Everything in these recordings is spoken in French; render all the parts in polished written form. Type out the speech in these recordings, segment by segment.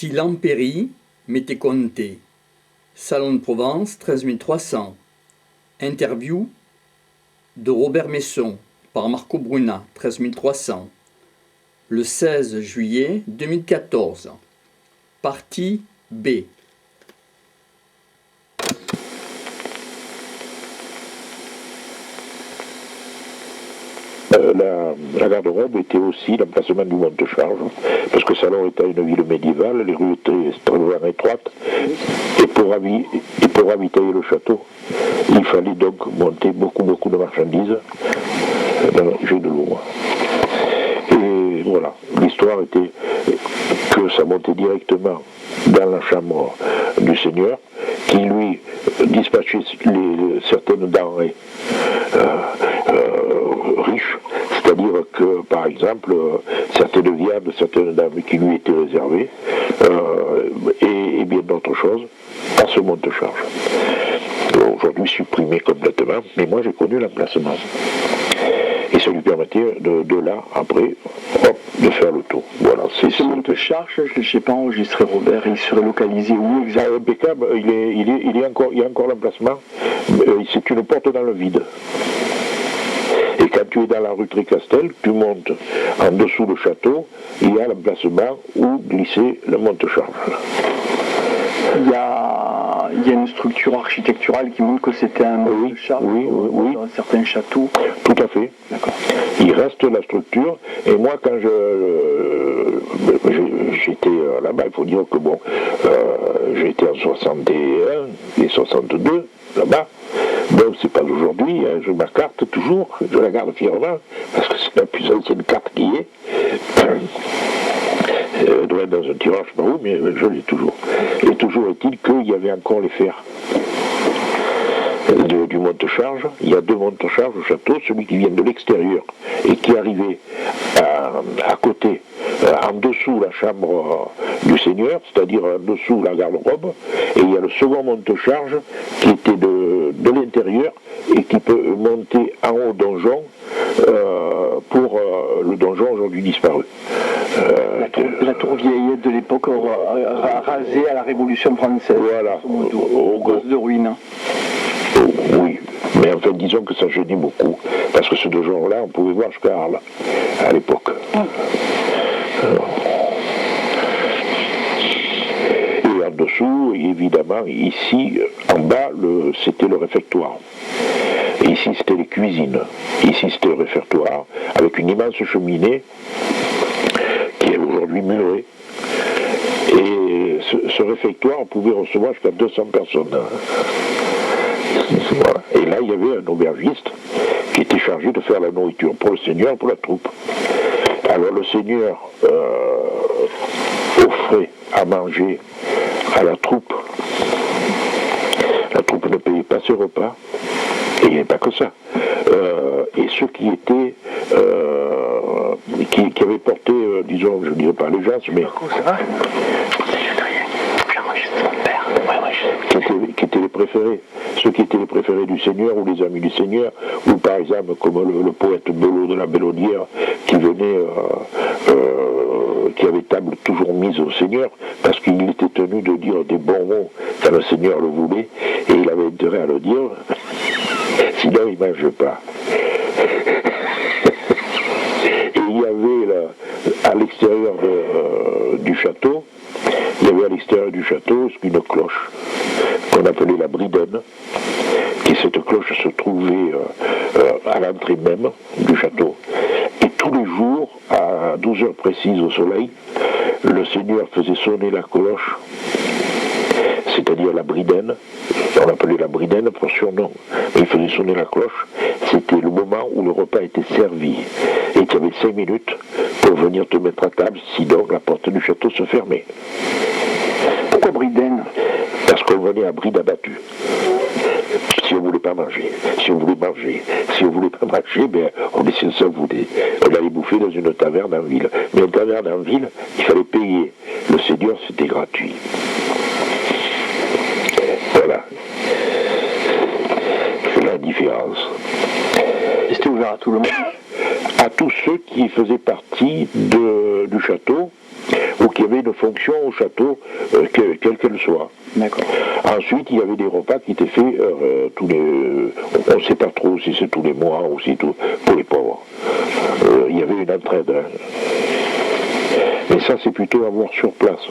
Si Lampéry m'était compté. Salon de Provence, 13 300. Interview de Robert Messon par Marco Bruna, 13 300. Le 16 juillet 2014. Partie B. La garde-robe était aussi l'emplacement du monte-charge, parce que Salon était une ville médiévale, les rues étaient extrêmement étroites, et pour ravitailler le château, il fallait donc monter beaucoup de marchandises dans le jet de l'eau. Et voilà, l'histoire était que ça montait directement dans la chambre du seigneur, qui lui dispatchait certaines denrées riches, c'est-à-dire que, par exemple, certaines viandes, certaines dames qui lui étaient réservées, et bien d'autres choses, à ce monte-charge. Aujourd'hui supprimé complètement, mais moi j'ai connu l'emplacement. Et ça lui permettait de là, après, hop, de faire le tour. Voilà, c'est ce monte-charge, je ne sais pas enregistré, Robert, il serait localisé où exactement? Impeccable, il y a encore l'emplacement, c'est une porte dans le vide. Et quand tu es dans la rue Tricastel, tu montes en dessous du château, il y a l'emplacement où glisser le monte-charge. Il y a une structure architecturale qui montre que c'était un monte-charge dans certains châteaux. Tout à fait. D'accord. Il reste la structure, et moi quand j'étais là-bas, il faut dire que bon, j'étais en 61 et 62 là-bas. Bon, c'est pas d'aujourd'hui, hein, je ma carte toujours, je la garde fièrement, parce que c'est la plus ancienne carte qui est. Elle doit être dans un tiroir, je ne sais pas où, mais je l'ai toujours. Et toujours est-il qu'il y avait encore les fers du monte-charge. Il y a deux monte-charges au château, celui qui vient de l'extérieur et qui arrivait à côté, en dessous la chambre du seigneur, c'est-à-dire en dessous la garde-robe, et il y a le second monte-charge qui était de l'intérieur et qui peut monter en haut donjon pour le donjon aujourd'hui disparu. La tour vieille de l'époque rasée à la Révolution française. Voilà. Au cause de ruines. Oui, mais enfin disons que ça gênait beaucoup, parce que ce donjon-là, on pouvait voir jusqu'à Arles, à l'époque. Et en dessous, évidemment, ici, en bas, c'était le réfectoire. Et ici, c'était les cuisines. Ici, c'était le réfectoire, avec une immense cheminée, qui est aujourd'hui murée. Et ce réfectoire, on pouvait recevoir jusqu'à 200 personnes. Voilà. Et là, il y avait un aubergiste qui était chargé de faire la nourriture pour le seigneur et pour la troupe. Alors le seigneur offrait à manger à la troupe. La troupe ne payait pas ses repas, et il n'y avait pas que ça. Et ceux qui étaient, qui avaient porté, disons, je ne dirais pas allégeance, mais qui étaient les préférés, ceux qui étaient les préférés du Seigneur ou les amis du Seigneur, ou par exemple comme le poète Belot de la Bellaudière qui venait, qui avait table toujours mise au Seigneur, parce qu'il était tenu de dire des bons mots quand le Seigneur le voulait, et il avait intérêt à le dire, sinon il ne mange pas. Et il y avait là, à l'extérieur du château, une cloche qu'on appelait la Bridaine, et cette cloche se trouvait à l'entrée même du château. Et tous les jours, à 12 heures précises au soleil, le seigneur faisait sonner la cloche, c'est-à-dire la Bridaine, on appelait la Bridaine pour surnom, mais il faisait sonner la cloche, c'était le moment où le repas était servi, et tu avais 5 minutes pour venir te mettre à table, sinon la porte du château se fermait. Pourquoi Bridaine? Parce qu'on venait à bride abattue. Si on ne voulait pas manger, si on voulait pas manger, ben, on laissait ça voûter. On allait bouffer dans une taverne en ville. Mais une taverne en ville, il fallait payer. Le seigneur, c'était gratuit. Voilà. C'est la différence. Et c'était ouvert à tout le monde? À tous ceux qui faisaient partie du château, ou qui avait une fonction au château, quelle qu'elle soit. D'accord. Ensuite, il y avait des repas qui étaient faits tous les... on ne sait pas trop si c'est tous les mois ou si tout, pour les pauvres. Il y avait une entraide. Hein. Mais ça, c'est plutôt à voir sur place.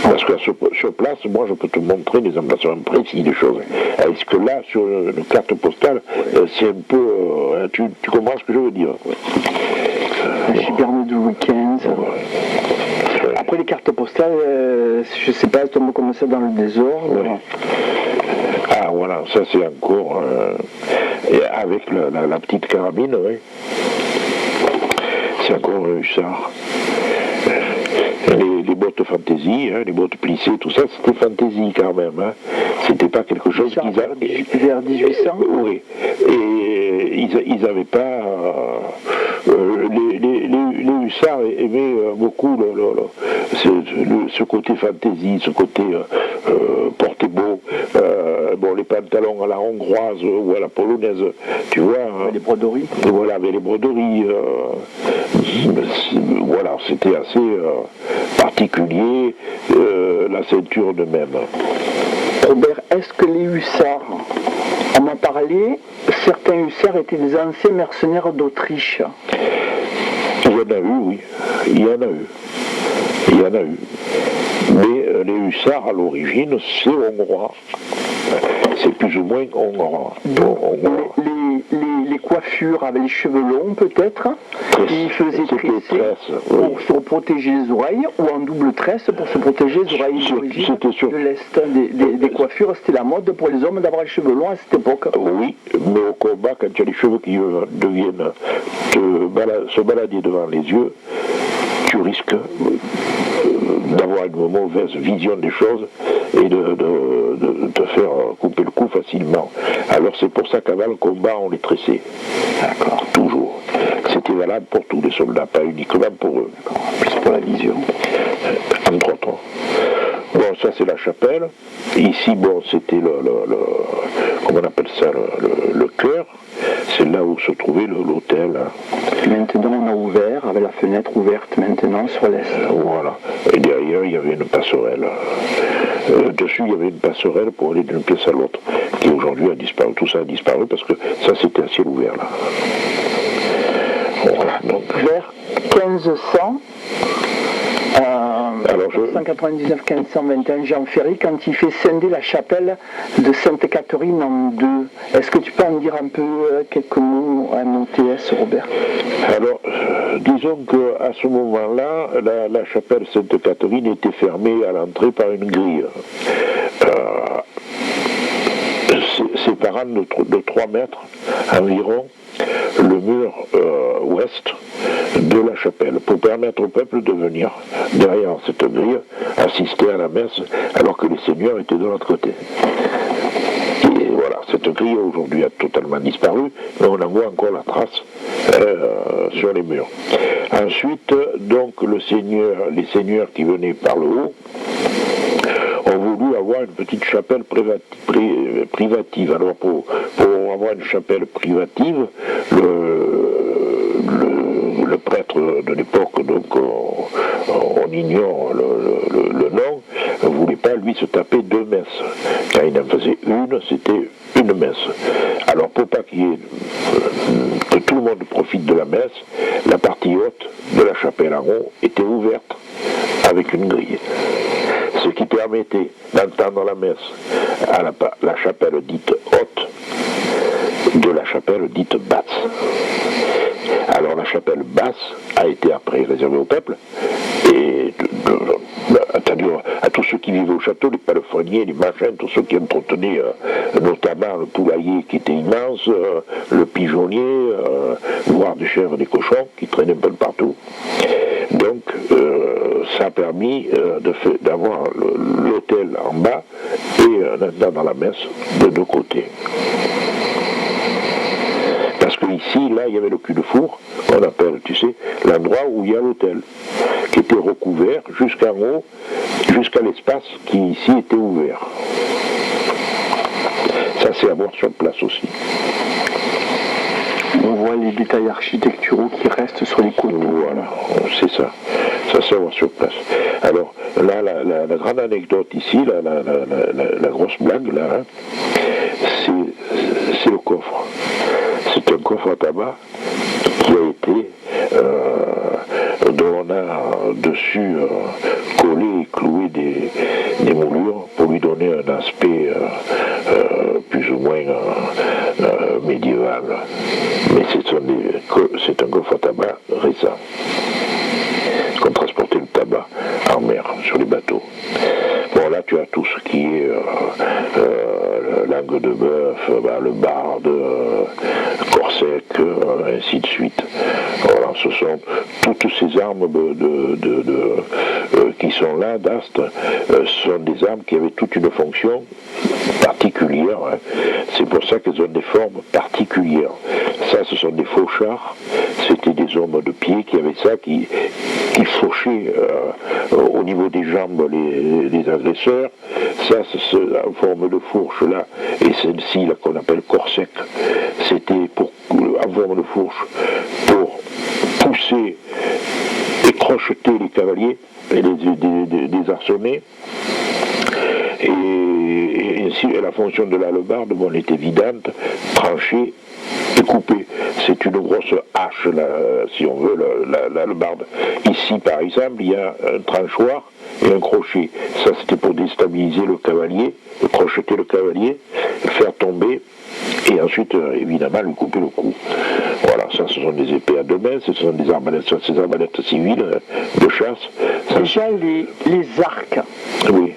Parce que sur place, moi, je peux te montrer des emplacements précis des choses. Est-ce que là, sur une carte postale, c'est un peu... tu comprends ce que je veux dire? La Giberne du week-end. Après les cartes postales, je sais pas, elles tombent comme ça dans le désordre. Ouais. Ah voilà, ça c'est encore... et avec la petite carabine, oui. C'est encore un hussard. Les bottes fantaisie, hein, les bottes plissées, tout ça, c'était fantaisie quand même. Hein. C'était pas quelque chose qu'ils avaient... Vers 1800 Oui. Et ils n'avaient pas... les hussards aimaient beaucoup ce côté fantaisie, ce côté porté beau. Bon, les pantalons à la hongroise ou à la polonaise, tu vois. Les broderies. Voilà, avec les broderies. Voilà, c'était assez particulier, la ceinture de même. Robert, est-ce que les hussards, on m'a parlé, certains hussards étaient des anciens mercenaires d'Autriche? Il y en a eu, oui. Il y en a eu. Il y en a eu. Mais les hussards, à l'origine, c'est hongrois. C'est plus ou moins hongrois. Les coiffures avec les cheveux longs, peut-être. Ils faisaient tresser pour se protéger les oreilles, ou en double tresse pour se protéger les oreilles d'origine de l'Est. Des coiffures, c'était la mode pour les hommes d'avoir les cheveux longs à cette époque. Oui, mais au combat, quand il y a les cheveux qui deviennent se balader devant les yeux, tu risques d'avoir une mauvaise vision des choses et de te faire couper le cou facilement. Alors c'est pour ça qu'avant le combat, on les tressait. D'accord. Toujours. C'était valable pour tous les soldats, pas uniquement pour eux. Plus pour la vision. Entre autres. Bon, ça c'est la chapelle. Ici, bon, c'était comment on appelle ça, le chœur. C'est là où se trouvait l'hôtel. Maintenant, on a ouvert, avec la fenêtre ouverte maintenant sur l'est. Voilà. Et derrière, il y avait une passerelle. Dessus, il y avait une passerelle pour aller d'une pièce à l'autre, qui aujourd'hui a disparu. Tout ça a disparu parce que ça, c'était un ciel ouvert, là. Voilà, donc... Vers 1500... 1599-1521, Jean Ferry, quand il fait scinder la chapelle de Sainte-Catherine en deux. Est-ce que tu peux en dire un peu quelques mots à mon TS, Robert? Alors, disons qu'à ce moment-là, la chapelle Sainte-Catherine était fermée à l'entrée par une grille. Séparant de 3 mètres environ le mur ouest de la chapelle, pour permettre au peuple de venir derrière cette grille assister à la messe alors que les seigneurs étaient de l'autre côté. Et voilà, cette grille aujourd'hui a totalement disparu, mais on en voit encore la trace sur les murs. Ensuite, donc les seigneurs qui venaient par le haut ont voulu avoir une petite chapelle privative. Alors pour avoir une chapelle privative, le prêtre de l'époque, donc on ignore le nom, ne voulait pas lui se taper 2 messes. Quand il en faisait une, c'était une messe. Alors pour pas que tout le monde profite de la messe, la partie haute de la chapelle en haut était ouverte avec une grille. Ce qui permettait d'entendre la messe à la chapelle dite haute de la chapelle dite basse. Alors la chapelle basse a été après réservée au peuple et c'est-à-dire à tous ceux qui vivaient au château, les palefreniers, les machins, tous ceux qui entretenaient notamment le poulailler qui était immense, le pigeonnier, voire des chèvres, des cochons qui traînaient un peu partout. Donc ça a permis d'avoir l'hôtel en bas et dans la messe de 2 côtés. Parce que ici, là, il y avait le cul-de-four, qu'on appelle, tu sais, l'endroit où il y a l'hôtel, qui était recouvert jusqu'en haut, jusqu'à l'espace qui ici était ouvert. Ça, c'est à voir sur place aussi. On voit les détails architecturaux qui restent sur les côtés. Voilà, c'est ça. Ça se voit sur place. Alors là, la grande anecdote ici, la grosse blague, là, hein, c'est le coffre. C'est un coffre à tabac qui a été, dont on a dessus collé et cloué des moulures pour lui donner un aspect plus ou moins médiéval. Mais c'est un coffre à tabac récent. Qu'on transportait le tabac en mer, sur les bateaux. Bon, là, tu as tout ce qui est langue de bœuf, le barde, corsec, ainsi de suite. Voilà, ce sont toutes ces armes qui sont là, d'Ast, sont des armes qui avaient toute une fonction particulière. Hein. C'est pour ça qu'elles ont des formes particulières. Ça, ce sont des fauchards. C'était des hommes de pied qui avaient ça, qui fauchaient au niveau des jambes les agresseurs. Ça, c'est en forme de fourche là, et celle-ci là qu'on appelle corsec, c'était en forme de fourche pour pousser et crocheter les cavaliers et les arçonner. Et ainsi, la fonction de la hallebarde, bon, elle est évidente, trancher et couper. C'est une grosse hache, là, si on veut, la hallebarde. Ici, par exemple, il y a un tranchoir et un crochet. Ça, c'était pour déstabiliser le cavalier, crocheter le cavalier, le faire tomber, et ensuite, évidemment, lui couper le cou. Voilà, ça, ce sont des épées à deux mains, ce sont des arbalètes, ces arbalètes civiles de chasse. Ça, déjà, les arcs. Oui.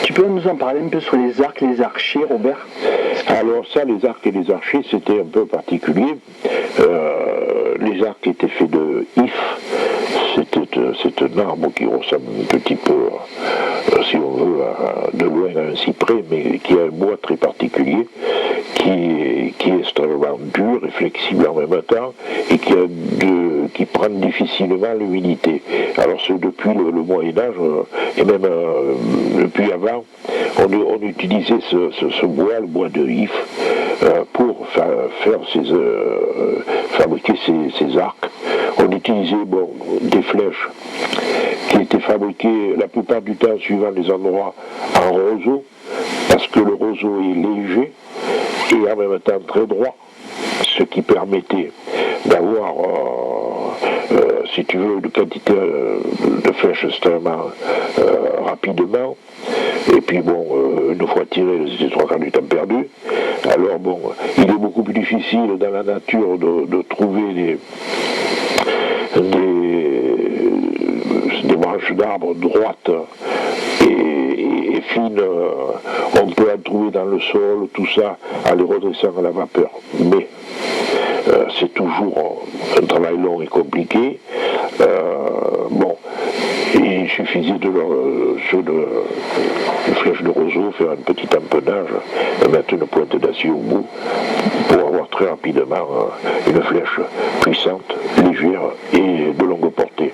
Tu peux nous en parler un peu sur les arcs, les archers, Robert? Alors ça, les arcs et les archers, c'était un peu particulier. Les arcs étaient faits de if. C'est un arbre qui ressemble un petit peu, si on veut, de loin à un cyprès, mais qui a un bois très particulier, qui est extrêmement dur et flexible en même temps, et qui prend difficilement l'humidité. Alors c'est depuis le Moyen-Âge, et même depuis avant, on utilisait ce bois, le bois de if, pour fabriquer ces arcs. On utilisait des flèches qui étaient fabriquées la plupart du temps suivant les endroits en roseau, parce que le roseau est léger et en même temps très droit, ce qui permettait d'avoir, si tu veux, une quantité de flèches extrêmement rapidement. Et puis une fois tiré, c'était 3/4 du temps perdu. Alors il est beaucoup plus difficile dans la nature de trouver des branches d'arbres droites et fines. On peut en trouver dans le sol, tout ça, en les redressant à la vapeur. Mais c'est toujours un travail long et compliqué. Il suffisait sur une flèche de roseau, faire un petit empennage, mettre une pointe d'acier au bout, pour avoir très rapidement une flèche puissante, légère et de longue portée.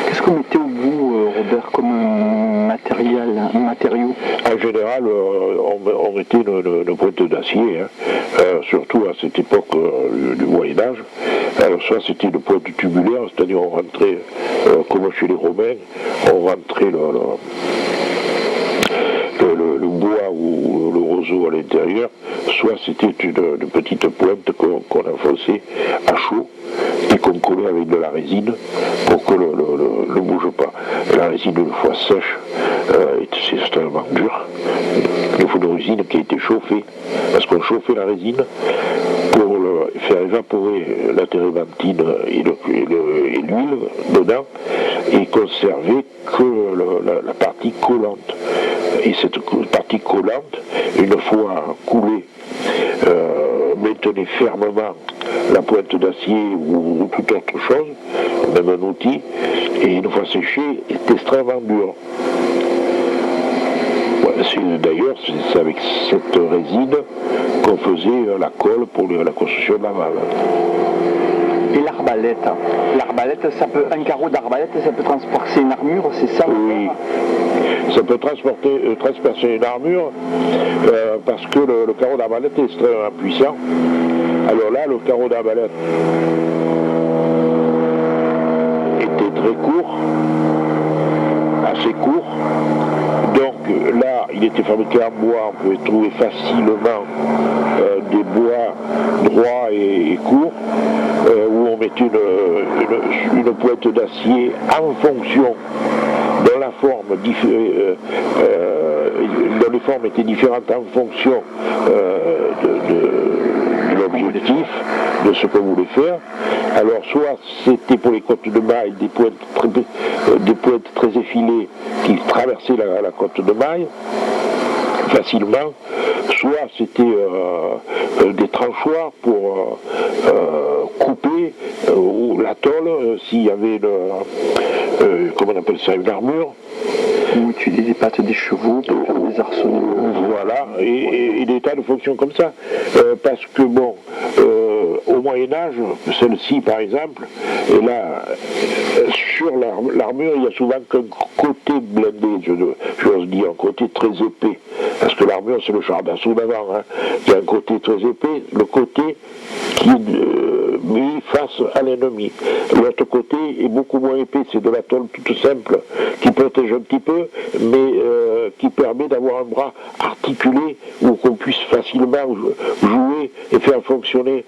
Qu'est-ce qu'on mettait au bout, Robert, comme matériau? En général, on mettait une pointe d'acier, hein, surtout à cette époque du Moyen-Âge. Alors ça, c'était une pointe tubulaire, c'est-à-dire on rentrait, comme chez les Romains, on rentrait le bois ou le roseau à l'intérieur, soit c'était une petite pointe qu'on enfonçait à chaud et qu'on collait avec de la résine pour que ne bouge pas. Et la résine, une fois sèche, c'est extrêmement dur. Il faut une résine qui a été chauffée, parce qu'on chauffait la résine pour faire évaporer la térébenthine et l'huile dedans, et conserver que la partie collante. Et cette partie collante, une fois coulée, maintenait fermement la pointe d'acier ou toute autre chose, même un outil, et une fois séché, est extrêmement dur. D'ailleurs, c'est avec cette résine qu'on faisait la colle pour la construction de la malle. Et l'arbalète, un carreau d'arbalète, ça peut transpercer une armure, c'est ça? Oui, ça peut transpercer une armure parce que le carreau d'arbalète est extrêmement puissant Alors là, le carreau d'arbalète était très court, assez court. Donc là, il était fabriqué en bois, on pouvait trouver facilement des bois droits et courts, où on mettait une pointe d'acier en fonction dont la forme dont les formes étaient différentes en fonction de l'objectif, de ce qu'on voulait faire. Alors soit c'était pour les côtes de maille des pointes très effilées qui traversaient la côte de maille facilement, soit c'était des tranchoirs pour couper la tôle s'il y avait comment on appelle ça, une armure. Ou utiliser des pattes des chevaux pour faire des arsenaux. Voilà, et des tas de fonctions comme ça. Parce que bon, au Moyen-Âge, celle-ci par exemple, et là, sur l'armure, il y a souvent qu'un côté blindé, j'ose dire, un côté très épais. Parce que l'armure, c'est le char d'assaut d'avant. Hein. Il y a un côté très épais, le côté qui est mis face à l'ennemi. L'autre côté est beaucoup moins épais, c'est de la tôle toute simple, qui protège un petit peu, mais qui permet d'avoir un bras articulé où qu'on puisse facilement jouer et faire fonctionner,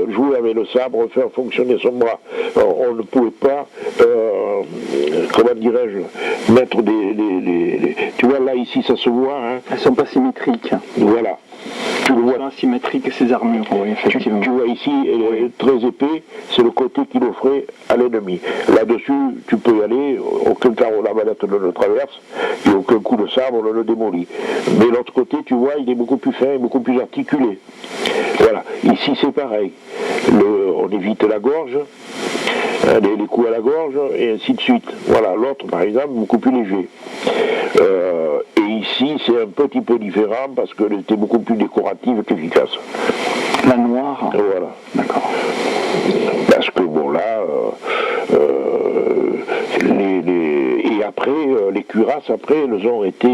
jouer avec le sabre, faire fonctionner son bras. Alors, on ne pouvait pas, comment dirais-je, mettre tu vois là ici ça se voit. Hein. Elles sont pas symétriques. Voilà. Tu le vois. Elles sont asymétriques ces armures, oui, effectivement. Tu vois ici, elle est très épais, c'est le côté qu'il offrait à l'ennemi. Là-dessus, tu peux y aller, aucun carreau d'arbalète ne le traverse, et aucun coup de sabre ne le démolit. Mais l'autre côté, tu vois, il est beaucoup plus fin, beaucoup plus articulé. Voilà. Ici, c'est pareil. On évite la gorge, les coups à la gorge, et ainsi de suite. Voilà. L'autre, par exemple, beaucoup plus léger. Et ici, c'est un petit peu différent parce qu'elle était beaucoup plus décorative qu'efficace. La noire. Voilà. D'accord. Parce que bon là, et après, les cuirasses, après, elles ont été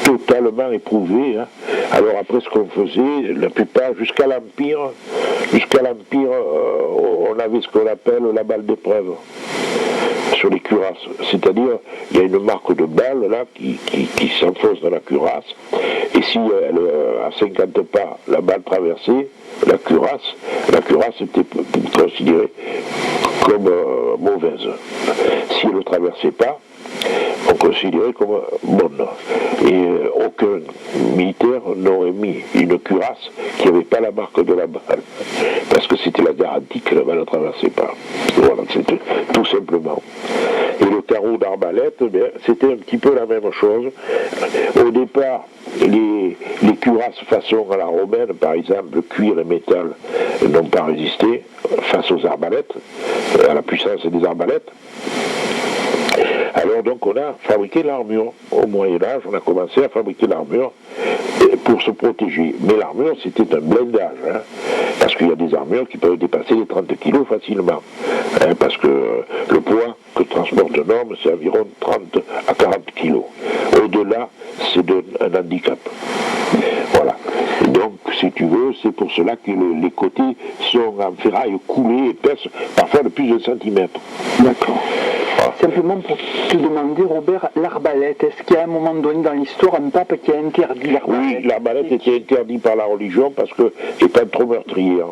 totalement éprouvées. Hein. Alors après, ce qu'on faisait, la plupart, jusqu'à l'Empire, on avait ce qu'on appelle la balle d'épreuve sur les cuirasses. C'est-à-dire, il y a une marque de balle là qui s'enfonce dans la cuirasse. Et si elle, à 50 pas, la balle traversait la cuirasse était considérée comme mauvaise. Si elle ne traversait pas, on considérait comme bonne. Et aucun militaire n'aurait mis une cuirasse qui n'avait pas la marque de la balle. Parce que c'était la garantie que la balle ne traversait pas. Voilà, c'était tout simplement. Et le carreau d'arbalète, c'était un petit peu la même chose. Au départ, les cuirasses façon à la romaine, par exemple, cuir et métal, n'ont pas résisté face aux arbalètes, à la puissance des arbalètes. Alors donc on a fabriqué l'armure. Au Moyen-Âge, on a commencé à fabriquer l'armure pour se protéger. Mais l'armure, c'était un blindage, hein, parce qu'il y a des armures qui peuvent dépasser les 30 kg facilement. Hein, parce que le poids que transporte un homme, c'est environ 30 à 40 kg. Au-delà, c'est un handicap. Voilà. Donc, si tu veux, c'est pour cela que les côtés sont en ferraille coulée, épaisse, parfois de plus de centimètres. D'accord. Simplement pour te demander, Robert, l'arbalète, est-ce qu'il y a un moment donné dans l'histoire un pape qui a interdit l'arbalète? Oui, l'arbalète était interdite par la religion parce que étant trop meurtrière,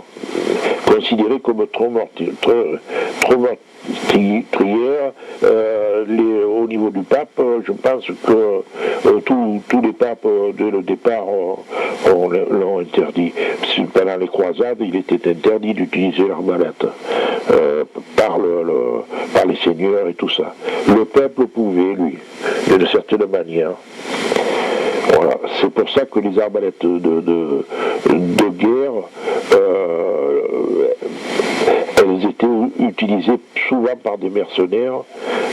considérée comme trop meurtrière. Au niveau du pape, je pense que tous les papes dès le départ l'ont interdit. Pendant les croisades, il était interdit d'utiliser l'arbalète par les seigneurs et tout ça. Le peuple pouvait, lui, d'une certaine manière. Voilà. C'est pour ça que les arbalètes de guerre, elles étaient utilisées souvent par des mercenaires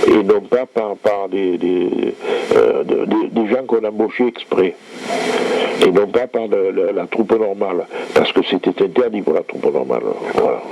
et non pas par des gens qu'on embauchait exprès. Et non pas par la troupe normale, parce que c'était interdit pour la troupe normale. Voilà.